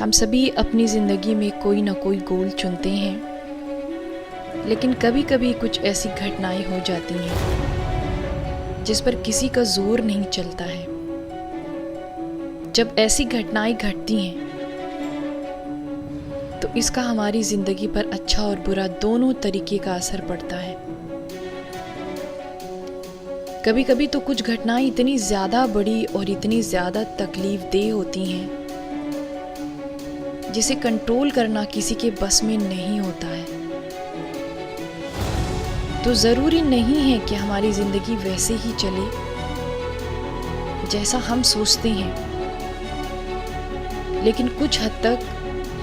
हम सभी अपनी ज़िंदगी में कोई ना कोई गोल चुनते हैं, लेकिन कभी कभी कुछ ऐसी घटनाएं हो जाती हैं जिस पर किसी का जोर नहीं चलता है। जब ऐसी घटनाएं घटती हैं तो इसका हमारी ज़िंदगी पर अच्छा और बुरा दोनों तरीके का असर पड़ता है। कभी कभी तो कुछ घटनाएं इतनी ज़्यादा बड़ी और इतनी ज़्यादा तकलीफदेह होती हैं जिसे कंट्रोल करना किसी के बस में नहीं होता है। तो ज़रूरी नहीं है कि हमारी ज़िंदगी वैसे ही चले जैसा हम सोचते हैं, लेकिन कुछ हद तक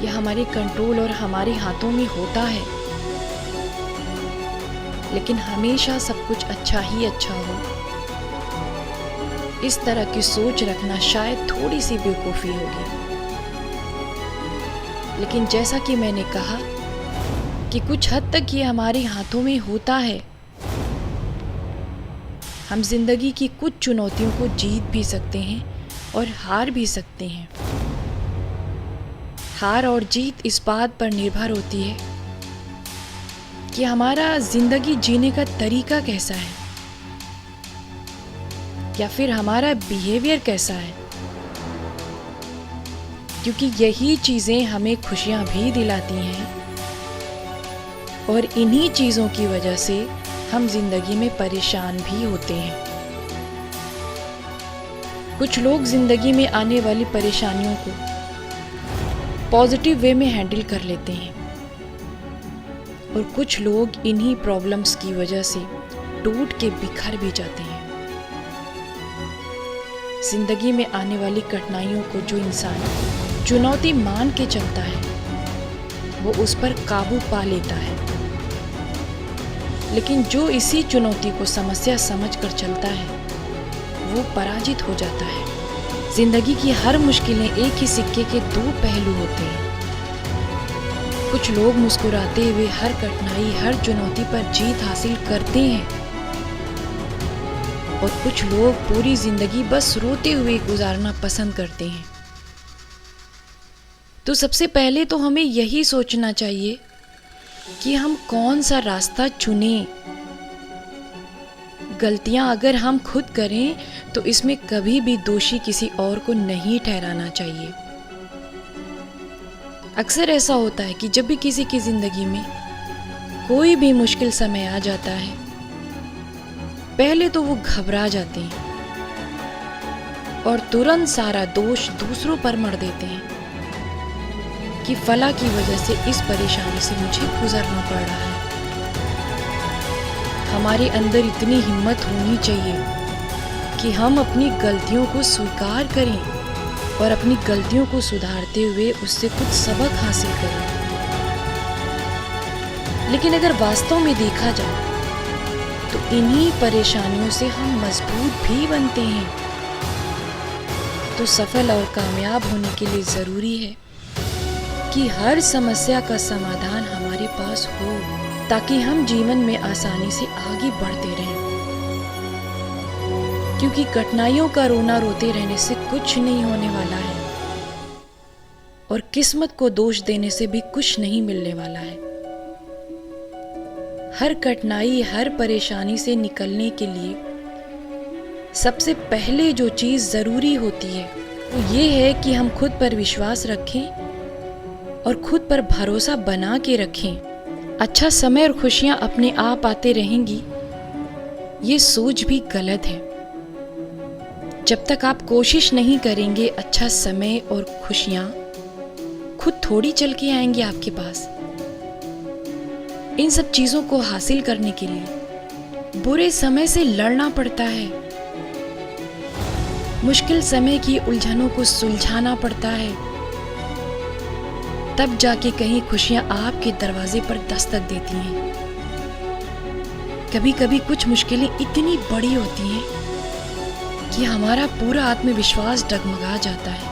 यह हमारे कंट्रोल और हमारे हाथों में होता है। लेकिन हमेशा सब कुछ अच्छा ही अच्छा हो, इस तरह की सोच रखना शायद थोड़ी सी बेवकूफ़ी होगी। लेकिन जैसा कि मैंने कहा कि कुछ हद तक ये हमारे हाथों में होता है। हम जिंदगी की कुछ चुनौतियों को जीत भी सकते हैं और हार भी सकते हैं। हार और जीत इस बात पर निर्भर होती है कि हमारा जिंदगी जीने का तरीका कैसा है या फिर हमारा बिहेवियर कैसा है, क्योंकि यही चीज़ें हमें खुशियाँ भी दिलाती हैं और इन्हीं चीज़ों की वजह से हम जिंदगी में परेशान भी होते हैं। कुछ लोग जिंदगी में आने वाली परेशानियों को पॉजिटिव वे में हैंडल कर लेते हैं और कुछ लोग इन्हीं प्रॉब्लम्स की वजह से टूट के बिखर भी जाते हैं। जिंदगी में आने वाली कठिनाइयों को जो इंसान चुनौती मान के चलता है वो उस पर काबू पा लेता है, लेकिन जो इसी चुनौती को समस्या समझकर चलता है वो पराजित हो जाता है। जिंदगी की हर मुश्किलें एक ही सिक्के के दो पहलू होते हैं। कुछ लोग मुस्कुराते हुए हर कठिनाई, हर चुनौती पर जीत हासिल करते हैं और कुछ लोग पूरी जिंदगी बस रोते हुए गुजारना पसंद करते हैं। तो सबसे पहले तो हमें यही सोचना चाहिए कि हम कौन सा रास्ता चुनें। गलतियां अगर हम खुद करें तो इसमें कभी भी दोषी किसी और को नहीं ठहराना चाहिए। अक्सर ऐसा होता है कि जब भी किसी की जिंदगी में कोई भी मुश्किल समय आ जाता है, पहले तो वो घबरा जाते हैं और तुरंत सारा दोष दूसरों पर मढ़ देते हैं कि फला की वजह से इस परेशानी से मुझे गुजरना पड़ रहा है। हमारे अंदर इतनी हिम्मत होनी चाहिए कि हम अपनी गलतियों को स्वीकार करें और अपनी गलतियों को सुधारते हुए उससे कुछ सबक हासिल करें। लेकिन अगर वास्तव में देखा जाए तो इन्हीं परेशानियों से हम मजबूत भी बनते हैं। तो सफल और कामयाब होने के लिए ज़रूरी है कि हर समस्या का समाधान हमारे पास हो, ताकि हम जीवन में आसानी से आगे बढ़ते रहें। क्योंकि कठिनाइयों का रोना रोते रहने से कुछ नहीं होने वाला है और किस्मत को दोष देने से भी कुछ नहीं मिलने वाला है। हर कठिनाई, हर परेशानी से निकलने के लिए सबसे पहले जो चीज़ ज़रूरी होती है वो ये है कि हम खुद पर विश्वास रखें और खुद पर भरोसा बना के रखें। अच्छा समय और खुशियाँ अपने आप आते रहेंगी, ये सोच भी गलत है। जब तक आप कोशिश नहीं करेंगे, अच्छा समय और खुशियाँ खुद थोड़ी चल के आएंगी आपके पास। इन सब चीज़ों को हासिल करने के लिए बुरे समय से लड़ना पड़ता है, मुश्किल समय की उलझनों को सुलझाना पड़ता है, तब जाके कहीं खुशियां आपके दरवाजे पर दस्तक देती हैं। कभी कभी कुछ मुश्किलें इतनी बड़ी होती हैं कि हमारा पूरा आत्मविश्वास डगमगा जाता है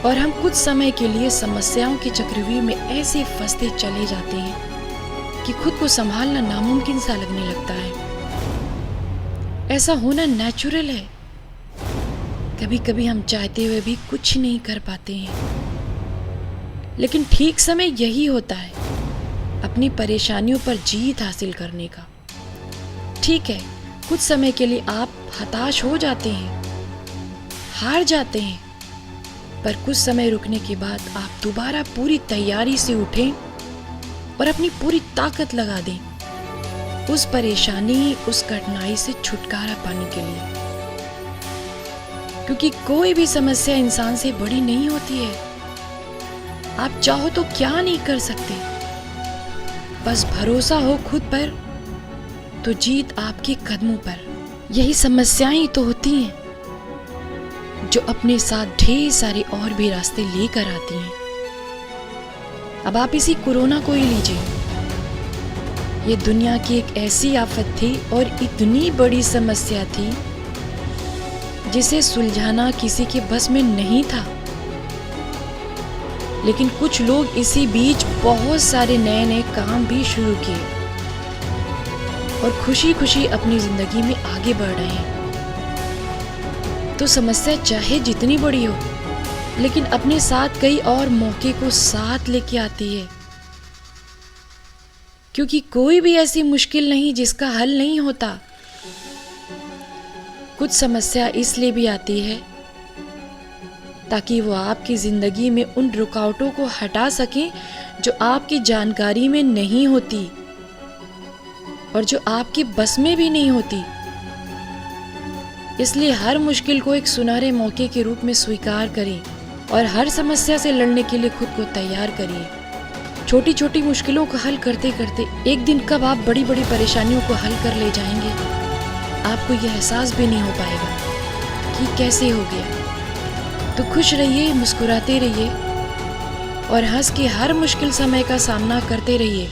और हम कुछ समय के लिए समस्याओं के चक्रव्यूह में ऐसे फंसते चले जाते हैं कि खुद को संभालना नामुमकिन सा लगने लगता है। ऐसा होना नेचुरल है, कभी कभी हम चाहते हुए भी कुछ नहीं कर पाते हैं, लेकिन ठीक समय यही होता है अपनी परेशानियों पर जीत हासिल करने का। ठीक है, कुछ समय के लिए आप हताश हो जाते हैं, हार जाते हैं, पर कुछ समय रुकने के बाद आप दोबारा पूरी तैयारी से उठें और अपनी पूरी ताकत लगा दें उस परेशानी, उस कठिनाई से छुटकारा पाने के लिए। क्योंकि कोई भी समस्या इंसान से बड़ी नहीं होती है। आप चाहो तो क्या नहीं कर सकते, बस भरोसा हो खुद पर तो जीत आपके कदमों पर। यही समस्याएं तो होती हैं जो अपने साथ ढेर सारे और भी रास्ते लेकर आती हैं। अब आप इसी कोरोना को ही लीजिए। ये दुनिया की एक ऐसी आफत थी और इतनी बड़ी समस्या थी जिसे सुलझाना किसी के बस में नहीं था। लेकिन कुछ लोग इसी बीच बहुत सारे नए नए काम भी शुरू किए और खुशी खुशी अपनी जिंदगी में आगे बढ़ रहे हैं। तो समस्या चाहे जितनी बड़ी हो, लेकिन अपने साथ कई और मौके को साथ लेके आती है। क्योंकि कोई भी ऐसी मुश्किल नहीं जिसका हल नहीं होता। कुछ समस्या इसलिए भी आती है ताकि वो आपकी जिंदगी में उन रुकावटों को हटा सकें जो आपकी जानकारी में नहीं होती और जो आपके बस में भी नहीं होती। इसलिए हर मुश्किल को एक सुनहरे मौके के रूप में स्वीकार करें और हर समस्या से लड़ने के लिए खुद को तैयार करिए। छोटी छोटी मुश्किलों को हल करते करते एक दिन कब आप बड़ी बड़ी परेशानियों को हल कर ले जाएंगे, आपको यह एहसास भी नहीं हो पाएगा कि कैसे हो गया। तो खुश रहिए, मुस्कुराते रहिए और हंस के हर मुश्किल समय का सामना करते रहिए।